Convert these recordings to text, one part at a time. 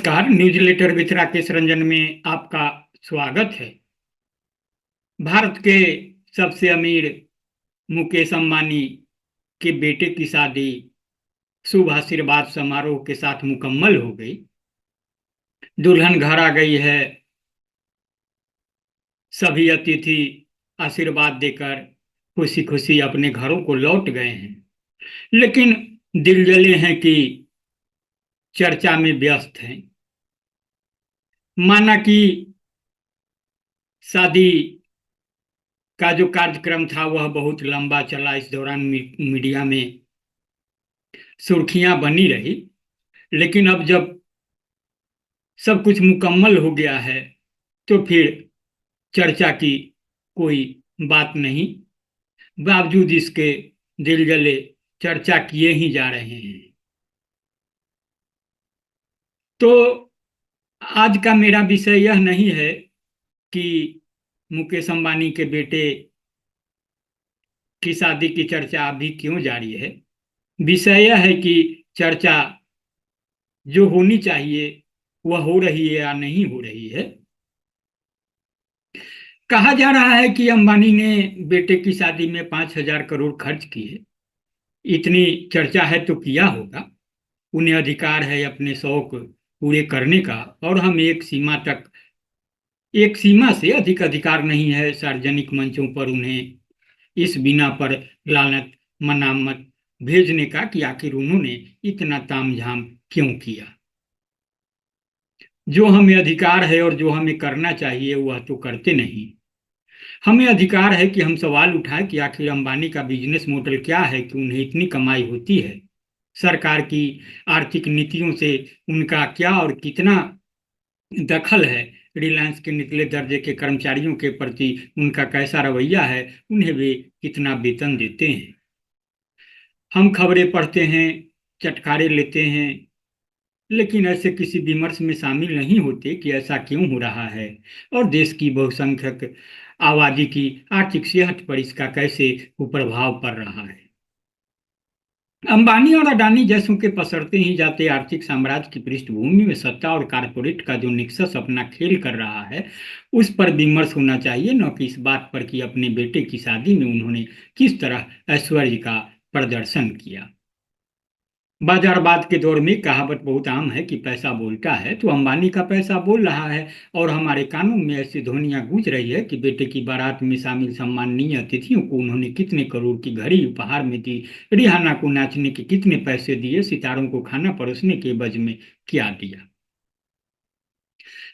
नमस्कार। Newsletter with Rakesh Ranjan में आपका स्वागत है। भारत के सबसे अमीर मुकेश अंबानी के बेटे की शादी शुभ आशीर्वाद समारोह के साथ मुकम्मल हो गई। दुल्हन घर आ गई है। सभी अतिथि आशीर्वाद देकर खुशी खुशी अपने घरों को लौट गए हैं, लेकिन दिल जले हैं कि चर्चा में व्यस्त हैं। माना कि शादी का जो कार्यक्रम था वह बहुत लंबा चला। इस दौरान मीडिया में सुर्खियां बनी रही, लेकिन अब जब सब कुछ मुकम्मल हो गया है तो फिर चर्चा की कोई बात नहीं। बावजूद इसके दिल जले चर्चा किए ही जा रहे हैं। तो आज का मेरा विषय यह नहीं है कि मुकेश अंबानी के बेटे की शादी की चर्चा अभी क्यों जारी है। विषय यह है कि चर्चा जो होनी चाहिए वह हो रही है या नहीं हो रही है। कहा जा रहा है कि अंबानी ने बेटे की शादी में 5,000 करोड़ खर्च किए। इतनी चर्चा है तो किया होगा। उन्हें अधिकार है अपने शौक पूरे करने का, और हम एक सीमा से अधिक अधिकार नहीं है सार्वजनिक मंचों पर उन्हें इस बिना पर लानत मनामत भेजने का कि आखिर उन्होंने इतना तामझाम क्यों किया। जो हमें अधिकार है और जो हमें करना चाहिए वह तो करते नहीं। हमें अधिकार है कि हम सवाल उठाएं कि आखिर अंबानी का बिजनेस मॉडल क्या है कि उन्हें इतनी कमाई होती है। सरकार की आर्थिक नीतियों से उनका क्या और कितना दखल है। रिलायंस के निचले दर्जे के कर्मचारियों के प्रति उनका कैसा रवैया है। उन्हें वे कितना वेतन देते हैं। हम खबरें पढ़ते हैं, चटखारे लेते हैं, लेकिन ऐसे किसी विमर्श में शामिल नहीं होते कि ऐसा क्यों हो रहा है और देश की बहुसंख्यक आबादी की आर्थिक सेहत पर इसका कैसे कुप्रभाव पड़ रहा है। अंबानी और अडानी जैसों के पसरते ही जाते आर्थिक साम्राज्य की पृष्ठभूमि में सत्ता और कारपोरेट का जो निक्सस अपना खेल कर रहा है उस पर विमर्श होना चाहिए, न कि इस बात पर कि अपने बेटे की शादी में उन्होंने किस तरह ऐश्वर्य का प्रदर्शन किया। बाजारवाद के दौर में कहावत बहुत आम है कि पैसा बोलता है, तो अंबानी का पैसा बोल रहा है। और हमारे कानों में ऐसी ध्वनियां गूंज रही है कि बेटे की बारात में शामिल सम्माननीय अतिथियों को उन्होंने कितने करोड़ की घड़ी उपहार में दी, रिहाना को नाचने के कितने पैसे दिए, सितारों को खाना परोसने के एवज में क्या दिया।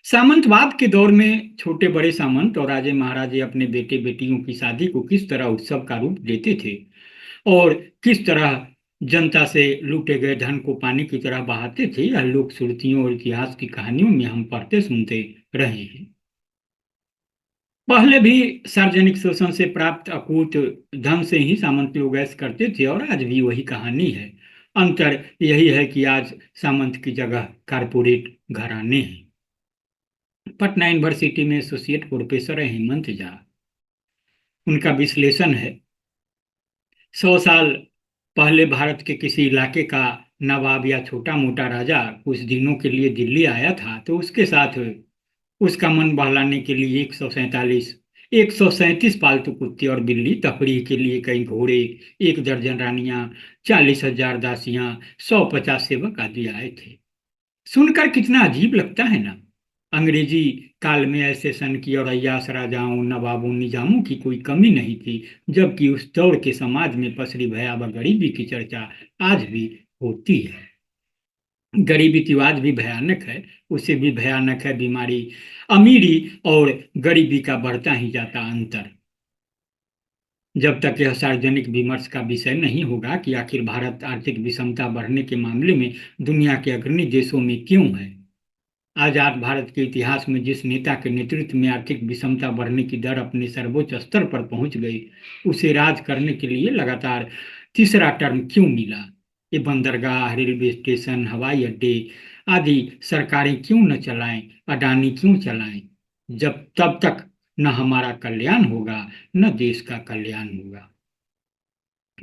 सामंतवाद के दौर में छोटे बड़े सामंत और राजे महाराजे अपने बेटे बेटियों की शादी को किस तरह उत्सव का रूप देते थे और किस तरह जनता से लूटे गए धन को पानी की तरह बहाते थे, यह लोक श्रुतियों और इतिहास की कहानियों में हम पढ़ते सुनते रहे हैं। पहले भी सार्वजनिक शोषण से प्राप्त अकूत धन से ही सामंत लोग ऐश करते थे और आज भी वही कहानी है। अंतर यही है कि आज सामंत की जगह कारपोरेट घराने हैं। पटना यूनिवर्सिटी में एसोसिएट प्रोफेसर है हेमंत झा। उनका विश्लेषण है, 100 साल पहले भारत के किसी इलाके का नवाब या छोटा मोटा राजा कुछ दिनों के लिए दिल्ली आया था तो उसके साथ उसका मन बहलाने के लिए 137 पालतू कुत्ते और बिल्ली, तफरीह के लिए कई घोड़े, 1 दर्जन रानियां, 40,000 दासियां, 150 सेवक आदि आए थे। सुनकर कितना अजीब लगता है ना। अंग्रेजी काल में ऐसे सन की और अय्याश राजाओं नवाबों निजामों की कोई कमी नहीं थी, जबकि उस दौर के समाज में पसरी भयावह गरीबी की चर्चा आज भी होती है। गरीबी तो आज भी भयानक है, उससे भी भयानक है बीमारी, अमीरी और गरीबी का बढ़ता ही जाता अंतर। जब तक यह सार्वजनिक विमर्श का विषय नहीं होगा कि आखिर भारत आर्थिक विषमता बढ़ने के मामले में दुनिया के अग्रणी देशों में क्यों है। आजाद भारत के इतिहास में जिस नेता के नेतृत्व में आर्थिक विषमता बढ़ने की दर अपने सर्वोच्च स्तर पर पहुंच गई, उसे राज करने के लिए लगातार तीसरा टर्म क्यों मिला। ये बंदरगाह, रेलवे स्टेशन, हवाई अड्डे आदि सरकारें क्यों न चलाएं, अडानी क्यों चलाएं, जब तब तक न हमारा कल्याण होगा न देश का कल्याण होगा।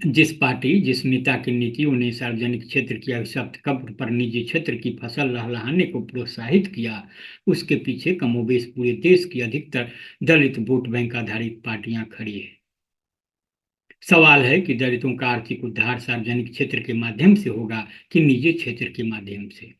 जिस पार्टी जिस नेता की नीतियों ने सार्वजनिक क्षेत्र की अभिशप्त कब्र पर निजी क्षेत्र की फसल लहलहाने को प्रोत्साहित किया, उसके पीछे कमोबेश पूरे देश की अधिकतर दलित वोट बैंक आधारित पार्टियां खड़ी है। सवाल है कि दलितों का आर्थिक उद्धार सार्वजनिक क्षेत्र के माध्यम से होगा कि निजी क्षेत्र के माध्यम से।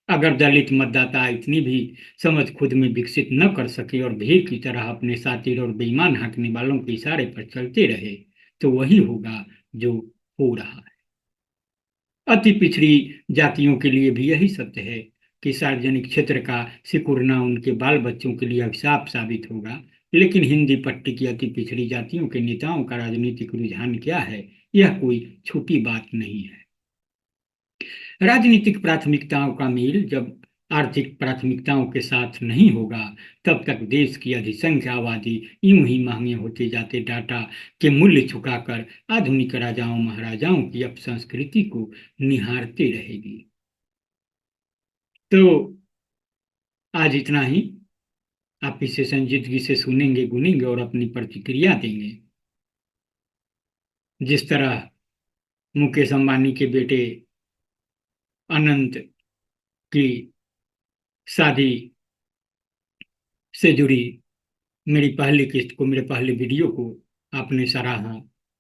अगर दलित मतदाता इतनी भी समझ खुद में विकसित न कर सके और भीड़ की तरह अपने सातिर और बेईमान हाँकने वालों के इशारे पर चलते रहे, तो वही होगा जो हो रहा है। अति पिछड़ी जातियों के लिए भी यही सत्य है कि सार्वजनिक क्षेत्र का सिकुड़ना उनके बाल बच्चों के लिए अभिशाप साबित होगा। लेकिन हिंदी पट्टी की अति पिछड़ी जातियों के नेताओं का राजनीतिक रुझान क्या है, यह कोई छोटी बात नहीं है। राजनीतिक प्राथमिकताओं का मेल जब आर्थिक प्राथमिकताओं के साथ नहीं होगा, तब तक देश की अधिसंख्य आबादी यूं ही महंगे होते जाते डाटा के मूल्य चुकाकर आधुनिक राजाओं महाराजाओं की अपसंस्कृति को निहारते रहेगी। तो आज इतना ही। आप इसे संजीदगी से सुनेंगे, गुनेंगे और अपनी प्रतिक्रिया देंगे। जिस तरह मुकेश अंबानी के बेटे अनंत की शादी से जुड़ी मेरी पहली किस्त को, मेरे पहले वीडियो को आपने सराहा,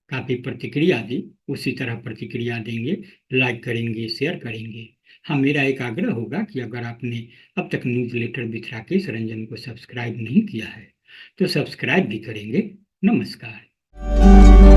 काफी प्रतिक्रिया दी, उसी तरह प्रतिक्रिया देंगे, लाइक करेंगे, शेयर करेंगे। हाँ, मेरा एक आग्रह होगा कि अगर आपने अब तक newsletter with Rakesh Ranjan को सब्सक्राइब नहीं किया है तो सब्सक्राइब भी करेंगे। नमस्कार।